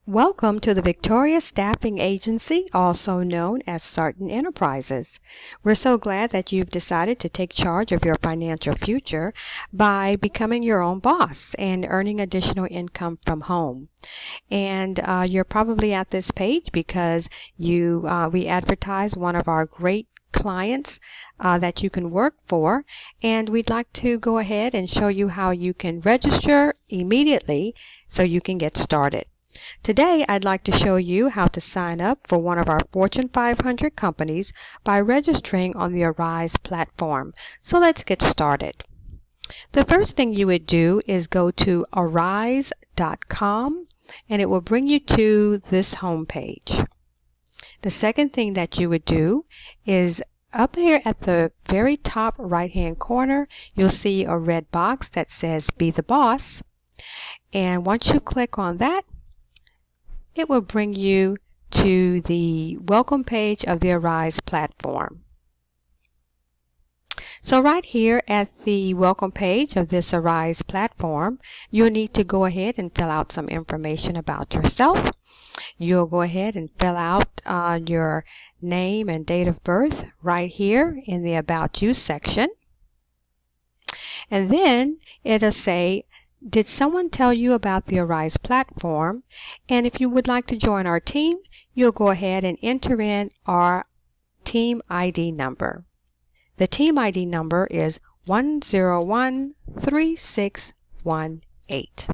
Welcome to the Victoria Staffing Agency, also known as Sartin Enterprises. We're so glad that you've decided to take charge of your financial future by becoming your own boss and earning additional income from home. And you're probably at this page because we advertise one of our great clients that you can work for, and we'd like to go ahead and show you how you can register immediately so you can get started. Today, I'd like to show you how to sign up for one of our Fortune 500 companies by registering on the Arise platform. So let's get started. The first thing you would do is go to arise.com and it will bring you to this home page. The second thing that you would do is up here at the very top right-hand corner, you'll see a red box that says Be the Boss. And once you click on that, it will bring you to the welcome page of the Arise platform. So right here at the welcome page of this Arise platform, you'll need to go ahead and fill out some information about yourself. You'll go ahead and fill out your name and date of birth right here in the About You section. And then it'll say, did someone tell you about the Arise platform? And if you would like to join our team, you'll go ahead and enter in our team ID number. The team ID number is 1013618.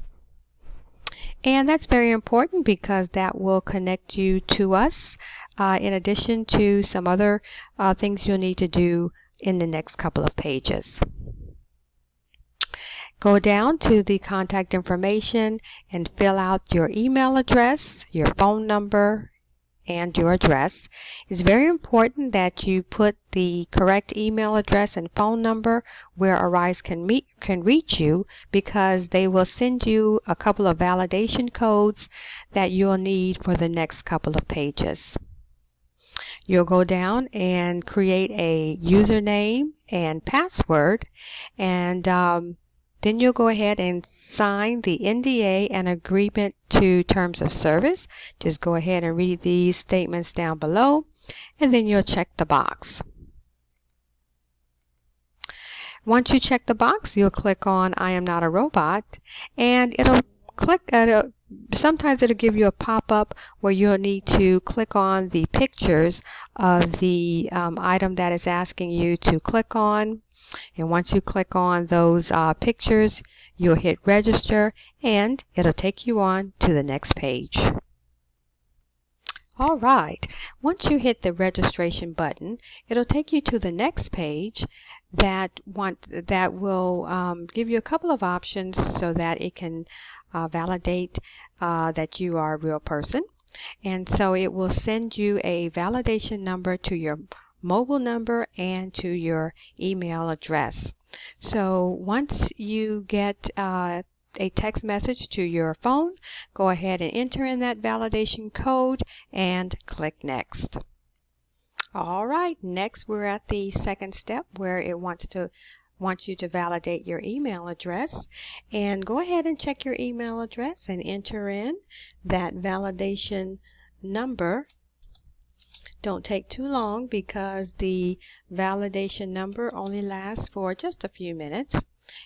And that's very important because that will connect you to us in addition to some other things you'll need to do in the next couple of pages. Go down to the contact information and fill out your email address, your phone number, and your address. It's very important that you put the correct email address and phone number where Arise can reach you, because they will send you a couple of validation codes that you'll need for the next couple of pages. You'll go down and create a username and password, and then you'll go ahead and sign the NDA and agreement to terms of service. Just go ahead and read these statements down below, and then you'll check the box. Once you check the box, you'll click on I am not a robot, and sometimes it'll give you a pop-up where you'll need to click on the pictures of the item that is asking you to click on. And once you click on those pictures, you'll hit register and it'll take you on to the next page. All right, once you hit the registration button, it'll take you to the next page that will give you a couple of options so that it can validate that you are a real person. And so it will send you a validation number to your mobile number and to your email address. So once you get a text message to your phone, go ahead and enter in that validation code and click Next. All right, next we're at the second step where it wants you to validate your email address, and go ahead and check your email address and enter in that validation number. Don't take too long because the validation number only lasts for just a few minutes,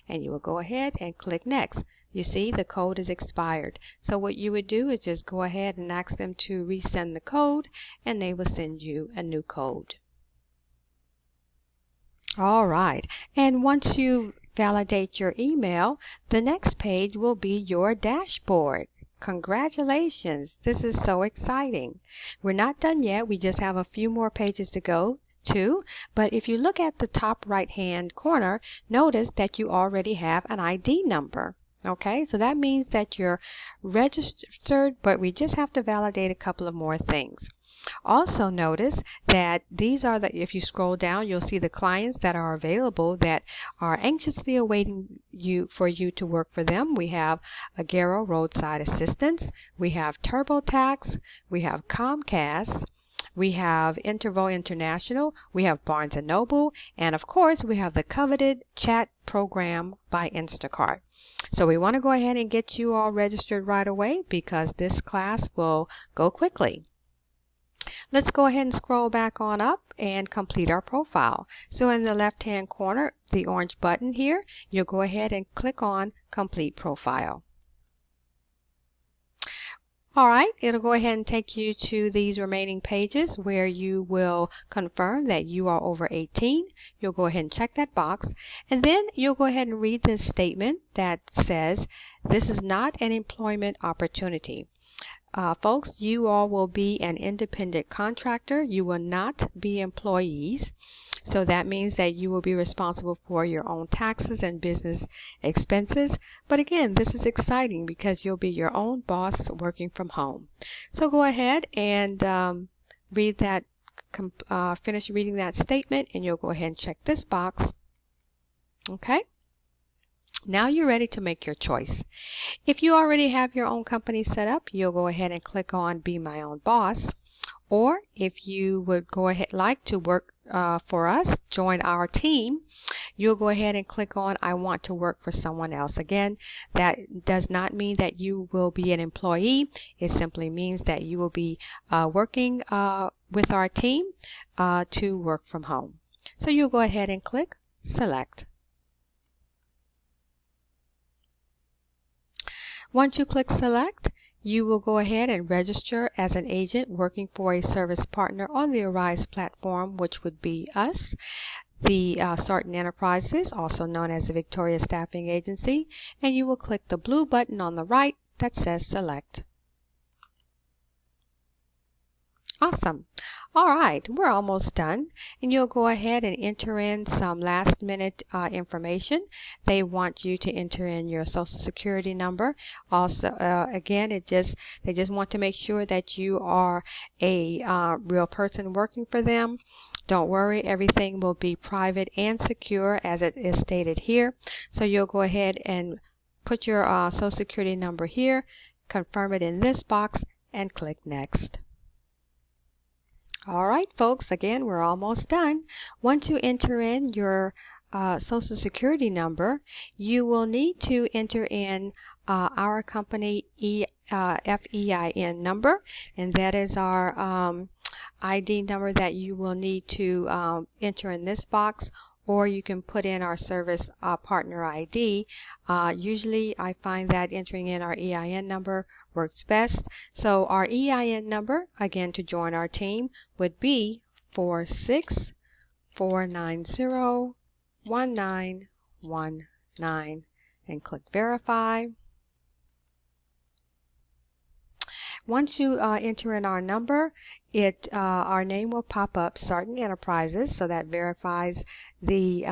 and you will go ahead and click Next. You see the code is expired. So what you would do is just go ahead and ask them to resend the code, and they will send you a new code. All right, and once you validate your email, the next page will be your dashboard. Congratulations, this is so exciting. We're not done yet, we just have a few more pages to go to, but if you look at the top right hand corner, notice that you already have an ID number. Okay, so that means that you're registered, but we just have to validate a couple of more things. Also notice that if you scroll down, you'll see the clients that are available that are anxiously awaiting for you to work for them. We have Agero Roadside Assistance, we have TurboTax, we have Comcast, we have Intervo International, we have Barnes & Noble, and of course we have the coveted chat program by Instacart. So we want to go ahead and get you all registered right away because this class will go quickly. Let's go ahead and scroll back on up and complete our profile. So in the left-hand corner, the orange button here, you'll go ahead and click on Complete Profile. All right, it'll go ahead and take you to these remaining pages where you will confirm that you are over 18. You'll go ahead and check that box, and then you'll go ahead and read this statement that says, this is not an employment opportunity. Folks, you all will be an independent contractor. You will not be employees. So that means that you will be responsible for your own taxes and business expenses. But again, this is exciting because you'll be your own boss working from home. So go ahead and read that, finish reading that statement, and you'll go ahead and check this box. Okay. Now you're ready to make your choice. If you already have your own company set up, you'll go ahead and click on Be My Own Boss. Or if you would go ahead like to work for us, join our team, you'll go ahead and click on I want to work for someone else. Again, that does not mean that you will be an employee. It simply means that you will be working with our team to work from home. So you'll go ahead and click Select. Once you click Select, you will go ahead and register as an agent working for a service partner on the Arise platform, which would be us, the Sartin Enterprises, also known as the Victoria Staffing Agency, and you will click the blue button on the right that says Select. Awesome. All right, we're almost done, and you'll go ahead and enter in some last minute information. They want you to enter in your social security number. Also, again, they just want to make sure that you are a real person working for them. Don't worry, everything will be private and secure as it is stated here. So you'll go ahead and put your social security number here, confirm it in this box, and click Next. All right, folks, again, we're almost done. Once you enter in your social security number, you will need to enter in our company FEIN number, and that is our ID number that you will need to enter in this box, or you can put in our service partner ID. Usually I find that entering in our EIN number works best. So our EIN number, again, to join our team would be 464901919 and click Verify. Once you enter in our number, our name will pop up, Sartin Enterprises, so that verifies the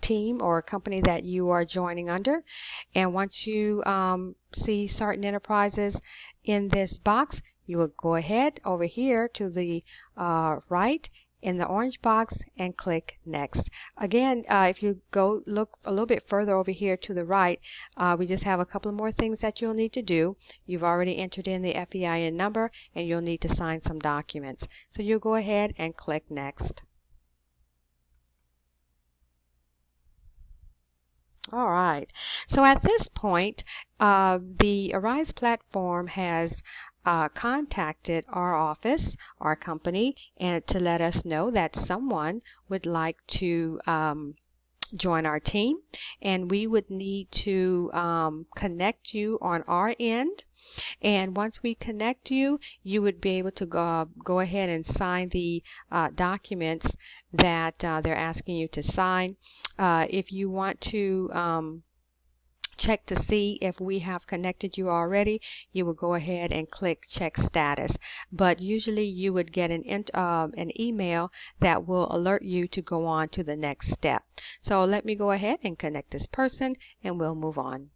team or company that you are joining under. And once you see Sartin Enterprises in this box, you will go ahead over here to the right in the orange box and click Next. Again, if you go look a little bit further over here to the right, we just have a couple more things that you'll need to do. You've already entered in the FEIN number, and you'll need to sign some documents. So you'll go ahead and click Next. All right. So at this point, the Arise platform has contacted our office, our company, and to let us know that someone would like to join our team, and we would need to connect you on our end. And once we connect you, you would be able to go ahead and sign the documents that they're asking you to sign. If you want to check to see if we have connected you already, you will go ahead and click Check Status. But usually you would get an email that will alert you to go on to the next step. So let me go ahead and connect this person, and we'll move on.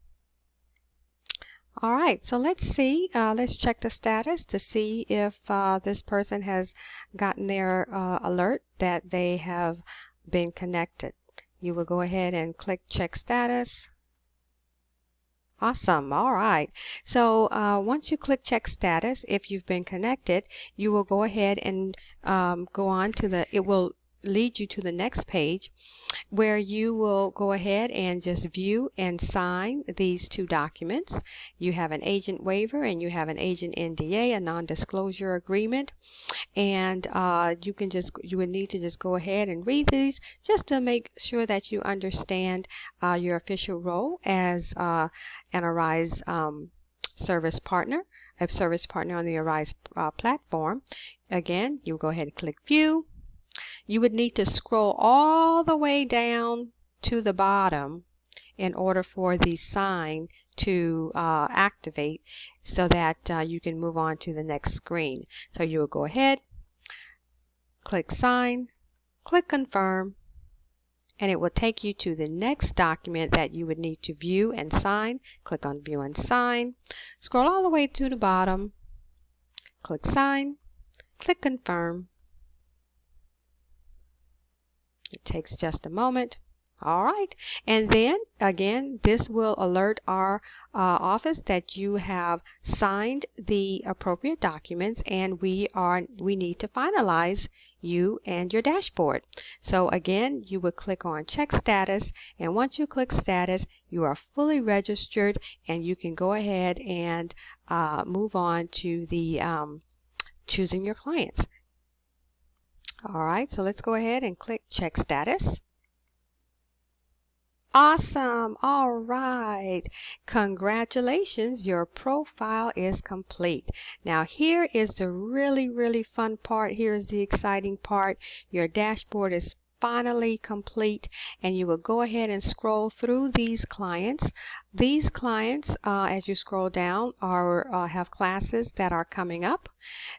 All right, so let's see. Let's check the status to see if this person has gotten their alert that they have been connected. You will go ahead and click Check Status. Awesome. All right. So once you click Check Status, if you've been connected, you will go ahead and go on to it will lead you to the next page. where you will go ahead and just view and sign these two documents. You have an agent waiver and you have an agent NDA, a non-disclosure agreement. And you would need to just go ahead and read these just to make sure that you understand your official role as an Arise service partner, a service partner on the Arise platform. Again, you go ahead and click view. You would need to scroll all the way down to the bottom in order for the sign to activate so that you can move on to the next screen. So you will go ahead, click sign, click confirm, and it will take you to the next document that you would need to view and sign. Click on view and sign, scroll all the way to the bottom, click sign, click confirm. It takes just a moment. All right, and then again, this will alert our office that you have signed the appropriate documents, and we need to finalize you and your dashboard. So again, you would click on check status, and once you click status, you are fully registered, and you can go ahead and move on to the choosing your clients. All right, so let's go ahead and click check status. Awesome. All right. Congratulations. Your profile is complete. Now here is the really fun part. Here's the exciting part. Your dashboard is finally complete, and you will go ahead and scroll through these clients. These clients, as you scroll down, have classes that are coming up.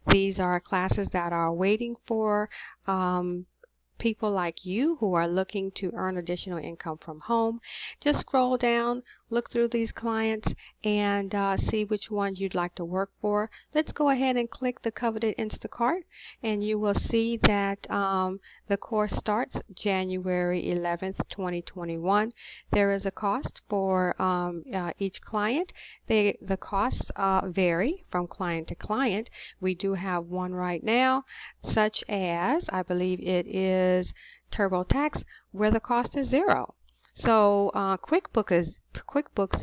These are classes that are waiting for people like you who are looking to earn additional income from home. Just scroll down, look through these clients, and see which one you'd like to work for. Let's go ahead and click the coveted Instacart, and you will see that the course starts January 11th, 2021. There is a cost for each client. The costs vary from client to client. We do have one right now, such as, I believe it is TurboTax, where the cost is $0. So QuickBooks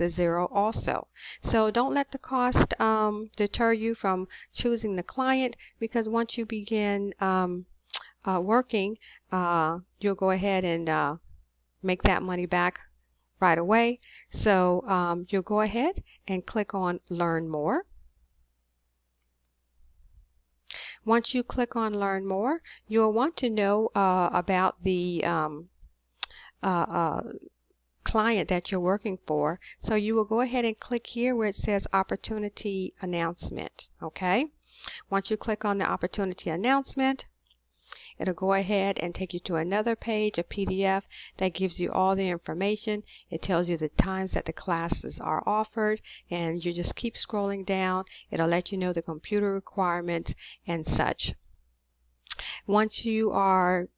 is $0 also. So don't let the cost deter you from choosing the client, because once you begin working, you'll go ahead and make that money back right away. So you'll go ahead and click on Learn More. Once you click on Learn More, you'll want to know about the client that you're working for. So you will go ahead and click here where it says Opportunity Announcement. Okay? Once you click on the Opportunity Announcement, it'll go ahead and take you to another page, a PDF that gives you all the information. It tells you the times that the classes are offered, and you just keep scrolling down. It'll let you know the computer requirements and such. Once you are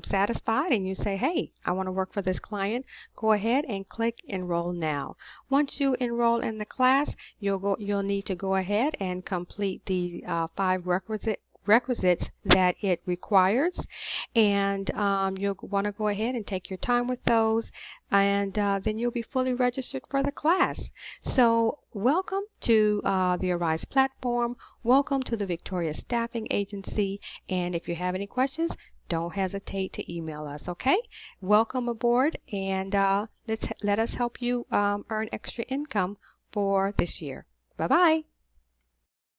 satisfied and you say, hey, I want to work for this client, go ahead and click Enroll Now. Once you enroll in the class, you'll need to go ahead and complete the 5 requisites that it requires, and you'll want to go ahead and take your time with those, and then you'll be fully registered for the class. So welcome to the Arise platform. Welcome to the Victoria Staffing Agency, and if you have any questions, don't hesitate to email us. Okay, welcome aboard, and let us help you earn extra income for this year. Bye bye.